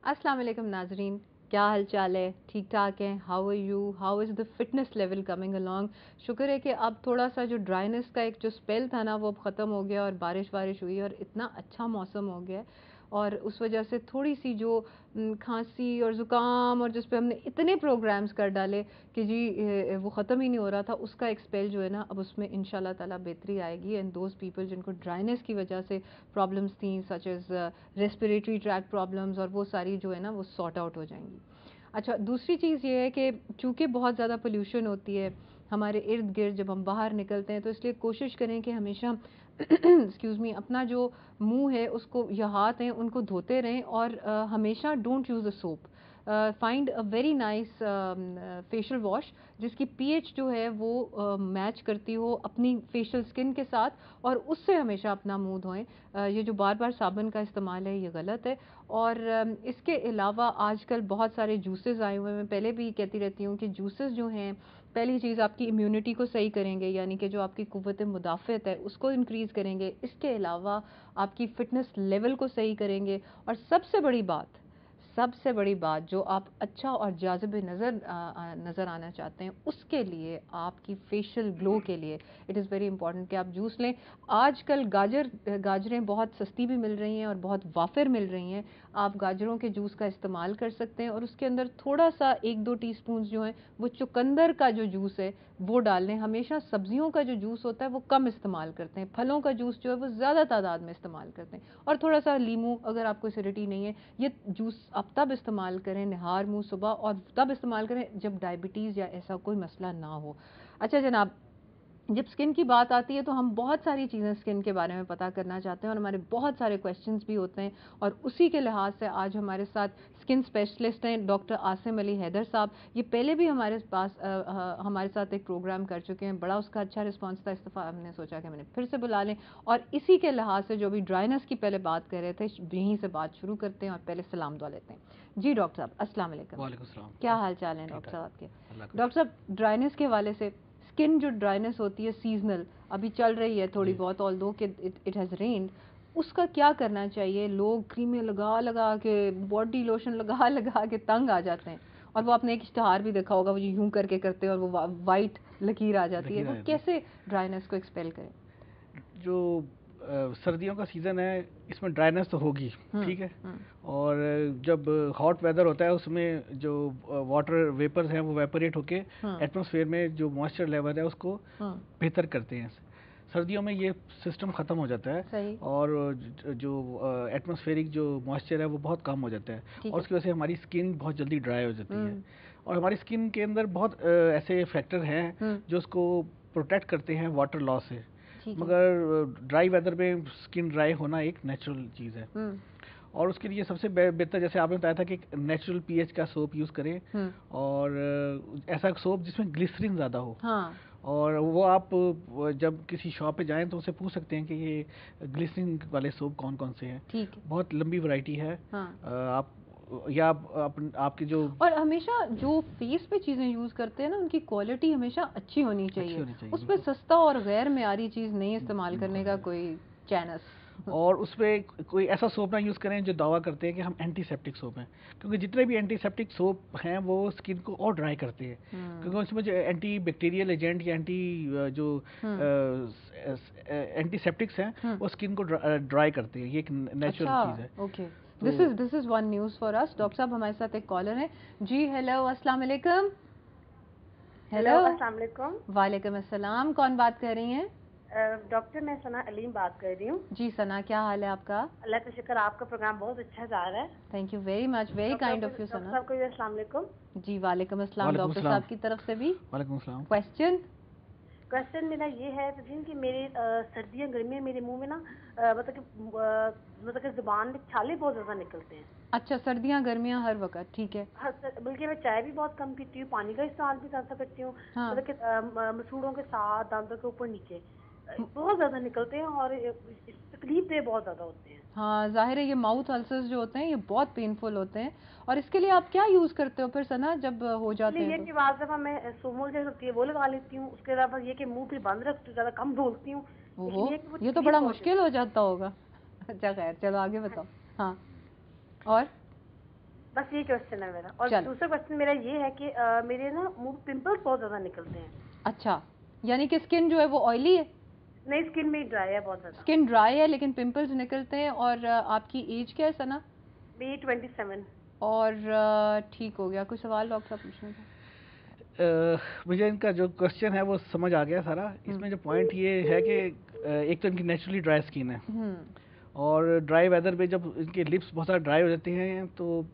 अस्सलाम वालेकुम नाजरीन, क्या हाल चाल है? ठीक ठाक हैं? How are you? How is the fitness level coming along? शुक्र है कि अब थोड़ा सा जो ड्राइनेस का एक जो स्पेल था ना वो अब ख़त्म हो गया और बारिश वारिश हुई और इतना अच्छा मौसम हो गया है और उस वजह से थोड़ी सी जो खांसी और ज़ुकाम और जिस पे हमने इतने प्रोग्राम्स कर डाले कि जी वो ख़त्म ही नहीं हो रहा था, उसका एक स्पेल जो है ना अब उसमें इंशाल्लाह ताला बेहतरी आएगी। एंड दोज पीपल जिनको ड्राइनेस की वजह से प्रॉब्लम्स थी such as respiratory tract problems और वो सारी जो है ना वो सॉर्ट आउट हो जाएंगी। अच्छा, दूसरी चीज़ ये है कि चूँकि बहुत ज़्यादा पोल्यूशन होती है हमारे इर्द गिर्द जब हम बाहर निकलते हैं, तो इसलिए कोशिश करें कि हमेशा एक्सक्यूज़ मी अपना जो मुंह है उसको या हाथ हैं उनको धोते रहें और हमेशा don't use a soap. Find a very nice facial wash जिसकी पीएच जो है वो मैच करती हो अपनी फेशियल स्किन के साथ और उससे हमेशा अपना मुंह धोएं। ये जो बार बार साबुन का इस्तेमाल है ये गलत है। और इसके अलावा आजकल बहुत सारे जूसेस आए हुए हैं। मैं पहले भी कहती रहती हूँ कि जूसेस जो हैं पहली चीज़ आपकी इम्यूनिटी को सही करेंगे, यानी कि जो आपकी कुव्वत मुदाफ़त है उसको इंक्रीज़ करेंगे। इसके अलावा आपकी फ़िटनेस लेवल को सही करेंगे और सबसे बड़ी बात जो आप अच्छा और जाज़िब नज़र आना चाहते हैं उसके लिए आपकी फेशियल ग्लो के लिए इट इज़ वेरी इंपॉर्टेंट कि आप जूस लें। आजकल गाजरें बहुत सस्ती भी मिल रही हैं और बहुत वाफिर मिल रही हैं। आप गाजरों के जूस का इस्तेमाल कर सकते हैं और उसके अंदर थोड़ा सा 1-2 टीस्पून जो है वो चुकंदर का जो जूस है वो डाल लें। हमेशा सब्जियों का जो जूस होता है वो कम इस्तेमाल करते हैं, फलों का जूस जो है वो ज़्यादा तादाद में इस्तेमाल करते हैं और थोड़ा सा लीमू अगर आपको एसिडिटी नहीं है। ये जूस आप तब इस्तेमाल करें निहार मुंह सुबह और तब इस्तेमाल करें जब डायबिटीज़ या ऐसा कोई मसला ना हो। अच्छा जनाब, जब स्किन की बात आती है तो हम बहुत सारी चीज़ें स्किन के बारे में पता करना चाहते हैं और हमारे बहुत सारे क्वेश्चंस भी होते हैं और उसी के लिहाज से आज हमारे साथ स्किन स्पेशलिस्ट हैं डॉक्टर आसिम अली हैदर साहब। ये पहले भी हमारे पास हमारे साथ एक प्रोग्राम कर चुके हैं, बड़ा उसका अच्छा रिस्पांस था, इस दफ़ा हमने सोचा कि मैंने फिर से बुला लें और इसी के लिहाज से जो भी ड्राइनेस की पहले बात कर रहे थे यहीं से बात शुरू करते हैं और पहले सलाम दुआ लेते हैं। जी डॉक्टर साहब, अस्सलाम वालेकुम। वालेकुम सलाम। क्या हाल चाल है डॉक्टर साहब आपके? अल्लाह का डॉक्टर साहब, ड्राइनेस के हवाले से स्किन जो ड्राइनेस होती है सीजनल अभी चल रही है थोड़ी जी। बहुत, ऑल्दो कि इट हैज़ रेन्ड, उसका क्या करना चाहिए? लोग क्रीमें लगा लगा के बॉडी लोशन लगा लगा के तंग आ जाते हैं और वो आपने एक इश्तहार भी देखा होगा वो यूं करके करते हैं और वो वाइट लकीर आ जाती है। लकीर आ वो जाती है। कैसे ड्राइनेस को एक्सपेल करें? जो सर्दियों का सीज़न है इसमें ड्राइनेस तो होगी, ठीक है। हम्म। और जब हॉट वेदर होता है उसमें जो वाटर वेपर्स हैं वो वेपोरेट होके हम्म। एटमॉस्फेयर में जो मॉइस्चर लेवल है उसको हम्म। बेहतर करते हैं। सर्दियों में ये सिस्टम ख़त्म हो जाता है सही। और जो एटमॉस्फेरिक जो मॉइस्चर है वो बहुत कम हो जाता है ठीक और है। उसकी वजह से हमारी स्किन बहुत जल्दी ड्राई हो जाती है। हम्म। और हमारी स्किन के अंदर बहुत ऐसे फैक्टर हैं जो उसको प्रोटेक्ट करते हैं वाटर लॉस से। ठीक है। मगर ड्राई वेदर में स्किन ड्राई होना एक नेचुरल चीज़ है और उसके लिए सबसे बेहतर, जैसे आपने बताया था कि नेचुरल पीएच का सोप यूज़ करें और ऐसा सोप जिसमें ग्लिसरीन ज़्यादा हो। हाँ। और वो आप जब किसी शॉप पे जाएं तो उनसे पूछ सकते हैं कि ये ग्लिसरीन वाले सोप कौन कौन से हैं। ठीक है। बहुत लंबी वैरायटी है। हाँ। आप या आपकी जो और हमेशा जो फेस पे चीज़ें यूज़ करते हैं ना उनकी क्वालिटी हमेशा अच्छी होनी अच्छी चाहिए। होनी चाहिए, उस पे बिल्कुल। सस्ता और गैर मेयारी चीज़ नहीं इस्तेमाल करने का कोई चैनस। और उसपे कोई ऐसा सोप ना यूज़ करें जो दावा करते हैं कि हम एंटीसेप्टिक सोप हैं, क्योंकि जितने भी एंटीसेप्टिक सोप हैं वो स्किन को और ड्राई करते हैं। क्योंकि उसमें जो एंटी बैक्टीरियल एजेंट या जो एंटीसेप्टिक्स हैं वो स्किन को ड्राई करते हैं। ये एक नेचुरल अच्छा, चीज़ है। ओके। तो this is one news for us. Doctor साहब हमारे साथ एक कॉलर है। जी हेलो, अस्सलाम वालेकुम। Hello, hello. अस्सलाम वालेकुम। वालेकुम अस्सलाम, कौन बात कर रही हैं? डॉक्टर मैं सना अलीम बात कर रही हूँ। जी सना, क्या हाल है आपका? अल्लाह का शुक्र, आपका प्रोग्राम बहुत अच्छा जा रहा है। Thank you very much, very kind of you doctor Sana. साहब को भी अस्सलाम वालेकुम। जी वालेकुम अस्सलाम वालेकुम डॉक्टर सलाम। साहब की तरफ से भी वालेकुम सलाम। क्वेश्चन। क्वेश्चन मेरा ये है कि मेरे सर्दियाँ गर्मियाँ मेरे मुंह में ना मतलब कि जुबान में छाले बहुत ज्यादा निकलते हैं। अच्छा, सर्दियाँ गर्मियाँ हर वक्त, ठीक है। हाँ बल्कि मैं चाय भी बहुत कम पीती हूँ, पानी का इस्तेमाल भी ज्यादा करती हूँ। हाँ। मतलब कि मसूड़ों के साथ दांतों के ऊपर नीचे बहुत ज्यादा निकलते हैं और तकलीफ दे बहुत ज्यादा होते हैं। हाँ जाहिर है, ये माउथ अल्सर्स जो होते हैं ये बहुत पेनफुल होते हैं और इसके लिए आप क्या यूज़ करते हो फिर सना जब हो जाते हैं ये तो? कि बाद दफा मैं सोमोल जैसे होती है वो लगा लेती हूँ। उसके अलावा ये कि मुंह भी बंद रखती हूँ, ज्यादा कम बोलती हूँ, ओहो, इसलिए कि वो ये तो तकलीफ बड़ा बहुत मुश्किल हो जाता होगा। अच्छा खैर, चलो आगे बताओ। हाँ, और बस ये क्वेश्चन है मेरा। और दूसरा क्वेश्चन मेरा ये है कि मेरे ना मुंह पिंपल्स बहुत ज्यादा निकलते हैं। अच्छा, यानी कि स्किन जो है वो ऑयली है? नहीं, स्किन में ड्राई है बहुत ज्यादा। स्किन ड्राई है लेकिन पिंपल्स निकलते हैं। और आपकी एज क्या है सना? मेरी 27। और ठीक हो गया। कोई सवाल डॉक्टर साहब पूछना था? मुझे इनका जो क्वेश्चन है वो समझ आ गया सारा। इसमें जो पॉइंट ये है कि एक तो इनकी नेचुरली ड्राई स्किन है, और ड्राई वेदर में जब इनके लिप्स बहुत सारे ड्राई हो जाते हैं तो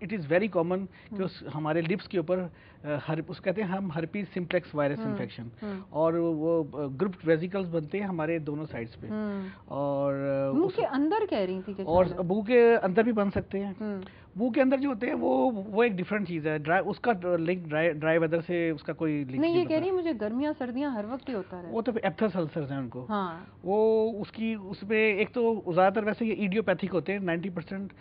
इट इज़ वेरी कॉमन कि हमारे लिप्स के ऊपर उसको कहते हैं हम हर्पीज सिम्प्लेक्स वायरस इन्फेक्शन, और वो ग्रुप वेसिकल्स बनते हैं हमारे दोनों साइड्स पे। और मुंह के अंदर कह रही थी कि और मुंह के अंदर भी बन सकते हैं। मुंह के अंदर जो होते हैं वो एक डिफरेंट चीज़ है। ड्राई उसका लिंक ड्राई वेदर से उसका कोई लिंक नहीं। ये कह रही है मुझे गर्मियाँ सर्दियाँ हर वक्त ही होता है। वो तो एप्थस अल्सर्स हैं उनको। हाँ। वो उसकी उसमें एक तो ज़्यादातर वैसे ये इडियोपैथिक होते हैं 90%।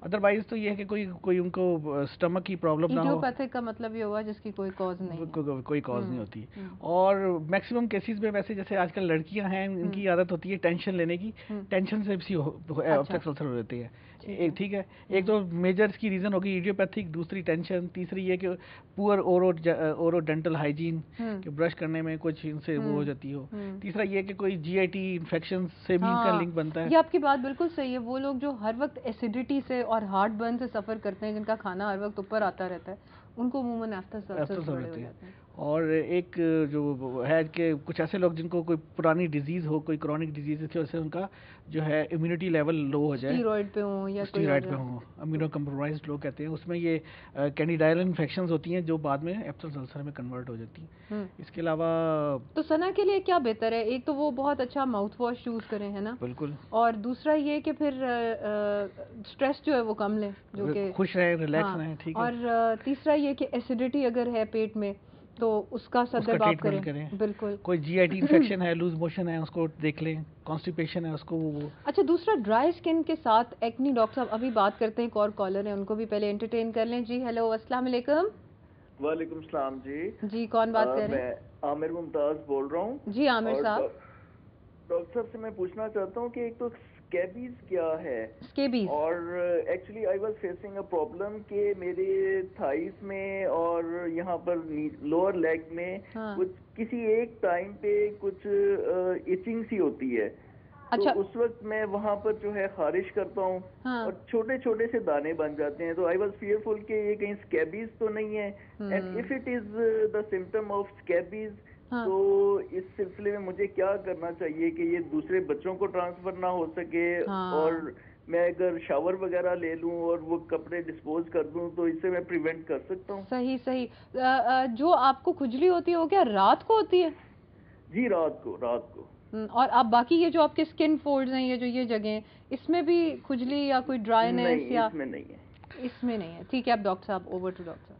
अदरवाइज तो ये है कि कोई उनको स्टमक की प्रॉब्लम ना हो। इडियोपैथिक का मतलब ये हुआ जिसकी कोई कॉज नहीं, कोई कॉज नहीं होती। और मैक्सिमम केसेस में वैसे जैसे आजकल लड़कियां हैं, इनकी आदत होती है टेंशन लेने की। टेंशन से भी एप्थस अल्सर हो जाते हैं। एक ठीक है, एक तो मेजर की रीजन होगी इडियोपैथिक, दूसरी टेंशन, तीसरी ये कि पुअर ओरोडेंटल हाइजीन कि ब्रश करने में कुछ इनसे वो हो जाती हो। तीसरा ये कि कोई जीआईटी इन्फेक्शन से भी इनका लिंक बनता है। ये आपकी बात बिल्कुल सही है। वो लोग जो हर वक्त एसिडिटी से और हार्ट बर्न से सफर करते हैं, जिनका खाना हर वक्त ऊपर आता रहता है, उनको मुंह में एप्थस अल्सर्स बड़े हो जाते हैं। और एक जो है कि कुछ ऐसे लोग जिनको कोई पुरानी डिजीज हो, कोई क्रॉनिक डिजीज की वजह से उनका जो है इम्यूनिटी लेवल लो हो जाए, स्टीरॉइड पे हो या स्टीरॉइड पे हो, इम्यूनो कम्प्रोमाइज्ड लोग कहते हैं, उसमें ये कैंडिडाइल इन्फेक्शंस होती हैं जो बाद में एप्थस अल्सर में कन्वर्ट हो जाती हैं। इसके अलावा तो सना के लिए क्या बेहतर है? एक तो वो बहुत अच्छा माउथ वॉश यूज करें, है ना? बिल्कुल। और दूसरा ये कि फिर स्ट्रेस जो है वो कम लें, जो कि खुश रहें, रिलैक्स रहें। ठीक है। और तीसरा ये कि एसिडिटी अगर है पेट में तो उसका सदब आप करें। बिल्कुल। कोई जीआईटी इन्फेक्शन है, लूज मोशन है, उसको देख लें। कॉन्स्टिपेशन है उसको वो। अच्छा, दूसरा ड्राई स्किन के साथ एक्नी। डॉक्टर साहब अभी बात करते हैं, एक और कॉलर है, उनको भी पहले एंटरटेन कर लें। जी हेलो, अस्सलाम वालेकुम। वालेकुम सलाम जी। जी कौन बात कर रहे हैं? मैं आमिर मुमताज बोल रहा हूँ। जी आमिर साहब। डॉक्टर साहब से मैं पूछना चाहता हूँ कि एक तो स्कैबीज क्या है? स्कैबीज। और actually I was facing a problem कि मेरे थाइस में और यहाँ पर लोअर लेग में कुछ किसी एक टाइम पे कुछ इचिंग सी होती है। अच्छा। तो उस वक्त मैं वहाँ पर जो है खारिश करता हूँ और छोटे छोटे से दाने बन जाते हैं। तो आई वाज फियरफुल कि ये कहीं स्कैबीज तो नहीं है। And if it is the symptom of scabies, तो इस सिलसिले में मुझे क्या करना चाहिए कि ये दूसरे बच्चों को ट्रांसफर ना हो सके? और मैं अगर शावर वगैरह ले लूं और वो कपड़े डिस्पोज कर दूं तो इससे मैं प्रिवेंट कर सकता हूं? सही सही। जो आपको खुजली होती है वो क्या रात को होती है? जी रात को। और आप बाकी ये जो आपके स्किन फोल्ड्स हैं, ये जगह, इसमें भी खुजली या कोई ड्राईनेस? या इसमें नहीं है। इसमें नहीं है। ठीक है, आप डॉक्टर साहब, ओवर टू डॉक्टर साहब।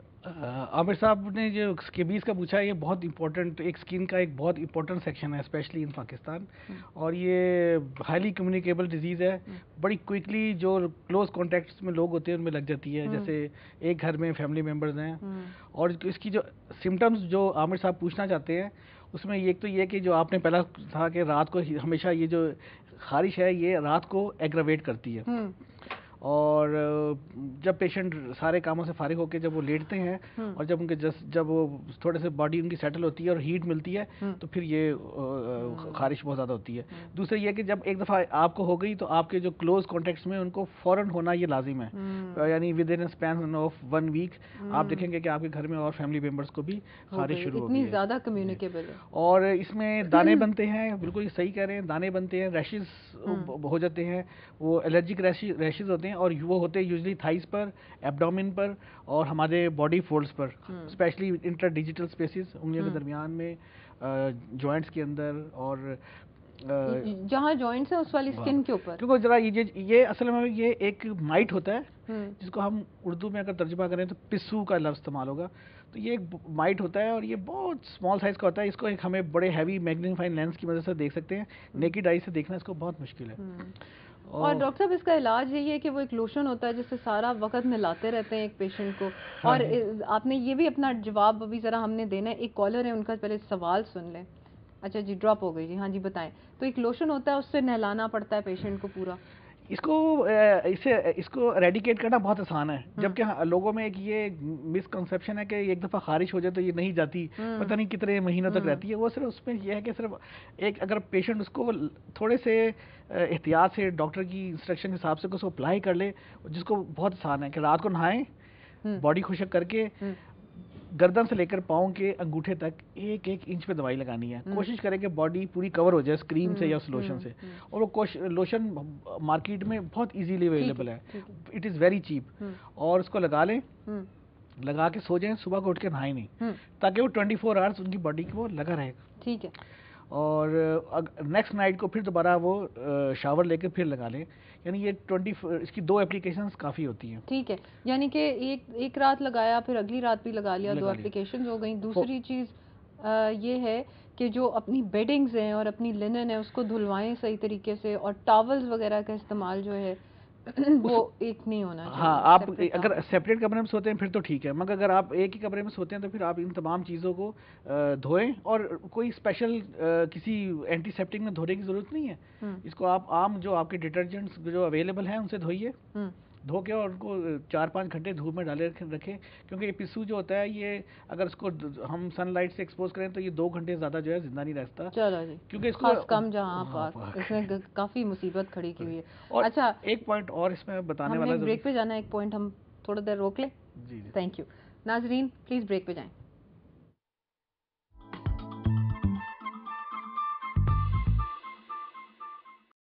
आमिर साहब ने जो स्कैबीज का पूछा है, ये बहुत इंपॉर्टेंट, एक स्किन का एक बहुत इंपॉर्टेंट सेक्शन है, स्पेशली इन पाकिस्तान। और ये हाईली कम्युनिकेबल डिजीज़ है। बड़ी क्विकली जो क्लोज कॉन्टेक्ट्स में लोग होते हैं उनमें लग जाती है। जैसे एक घर में फैमिली मेम्बर्स हैं, और इसकी जो सिम्टम्स जो आमिर साहब पूछना चाहते हैं उसमें एक तो ये कि जो आपने पहला था कि रात को हमेशा ये जो खारिश है ये रात को एग्रावेट करती है। और जब पेशेंट सारे कामों से फारिग होकर जब वो लेटते हैं और जब उनके जब वो थोड़े से बॉडी उनकी सेटल होती है और हीट मिलती है तो फिर ये खारिश बहुत ज़्यादा होती है। दूसरा ये कि जब एक दफ़ा आपको हो गई तो आपके जो क्लोज कॉन्टेक्ट्स में उनको फ़ौरन होना ये लाजिम है। यानी within span of 1 week आप देखेंगे कि आपके घर में और फैमिली मेम्बर्स को भी खारिश शुरू हो गई है। इतनी ज़्यादा कम्युनिकेबल है। और इसमें दाने बनते हैं, बिल्कुल सही कह रहे हैं, दाने बनते हैं, रैशेज हो जाते हैं, वो एलर्जिक रैशेज होते हैं, और वो होते हैं यूजुअली थाइस पर, एब्डोमेन पर और हमारे बॉडी फोल्ड्स पर, स्पेशली इंटरडिजिटल स्पेसेस, उंगलियों के दरमियान में, जॉइंट्स के अंदर, और जहाँ जॉइंट्स हैं उस वाली स्किन के ऊपर। क्योंकि जरा ये असल में ये एक माइट होता है जिसको हम उर्दू में अगर तर्जुमा करें तो पिस्सू का लफ्ज़ इस्तेमाल होगा। तो ये एक माइट होता है और ये बहुत स्मॉल साइज़ का होता है। इसको एक हमें बड़े हैवी मैग्नीफाइंग लेंस की मदद से देख सकते हैं। नेकेड आई से देखना इसको बहुत मुश्किल है। और डॉक्टर साहब इसका इलाज यही है कि वो एक लोशन होता है जिससे सारा वक्त मिलाते रहते हैं एक पेशेंट को। और आपने ये भी अपना जवाब अभी ज़रा हमने देना है। एक कॉलर है, उनका पहले सवाल सुन लें। अच्छा जी, ड्रॉप हो गई जी। हाँ जी बताएं। तो एक लोशन होता है, उससे नहलाना पड़ता है पेशेंट को पूरा। इसको रेडिकेट करना बहुत आसान है, जबकि लोगों में एक ये मिसकंसेप्शन है कि एक दफ़ा खारिश हो जाए तो ये नहीं जाती, पता नहीं कितने महीनों तक रहती है। वो सिर्फ उसमें यह है कि सिर्फ एक अगर पेशेंट उसको थोड़े से एहतियात से डॉक्टर की इंस्ट्रक्शन के हिसाब से उसको अप्लाई कर ले, जिसको बहुत आसान है कि रात को नहाएं, बॉडी खुशक करके गर्दन से लेकर पाँव के अंगूठे तक 1-1 इंच पे दवाई लगानी है। कोशिश करें कि बॉडी पूरी कवर हो जाए क्रीम से या उस लोशन से। और वो लोशन मार्केट में बहुत इजीली अवेलेबल है, इट इज़ वेरी चीप। और उसको लगा लें, लगा के सो जाएं, सुबह को उठ के नहाएं नहीं, ताकि वो 24 आवर्स उनकी बॉडी को लगा रहे। ठीक है। और नेक्स्ट नाइट को फिर दोबारा वो शावर लेकर फिर लगा लें। यानी ये इसकी 2 एप्लीकेशंस काफ़ी होती हैं। ठीक है, यानी कि एक रात लगाया, फिर अगली रात भी लगा लिया, 2 एप्लीकेशंस हो गई। दूसरी चीज़ ये है कि जो अपनी बेडिंग्स हैं और अपनी लिनन है उसको धुलवाएं सही तरीके से, और टॉवल्स वगैरह का इस्तेमाल जो है वो एक नहीं होना चाहिए। हाँ, आप अगर सेपरेट कमरे में सोते हैं फिर तो ठीक है, मगर अगर आप एक ही कमरे में सोते हैं तो फिर आप इन तमाम चीज़ों को धोएं। और कोई स्पेशल किसी एंटीसेप्टिक में धोने की ज़रूरत नहीं है। इसको आप आम जो आपके डिटर्जेंट्स जो अवेलेबल हैं उनसे धोइए, धो के, और उनको 4-5 घंटे धूप में डाले रखें। क्योंकि ये पिस्सू जो होता है, ये अगर इसको हम सनलाइट से एक्सपोज करें तो ये 2 घंटे ज़्यादा जो है जिंदा नहीं रहता। चलो जी, क्योंकि इसको कम जहाँ पास इसमें काफ़ी मुसीबत खड़ी की हुई है। और अच्छा, एक पॉइंट और इसमें बताने वाला, ब्रेक पे जाना है, एक पॉइंट हम थोड़ा देर रोक लें। जी, थैंक यू। नाजरीन प्लीज़ ब्रेक पे जाएं।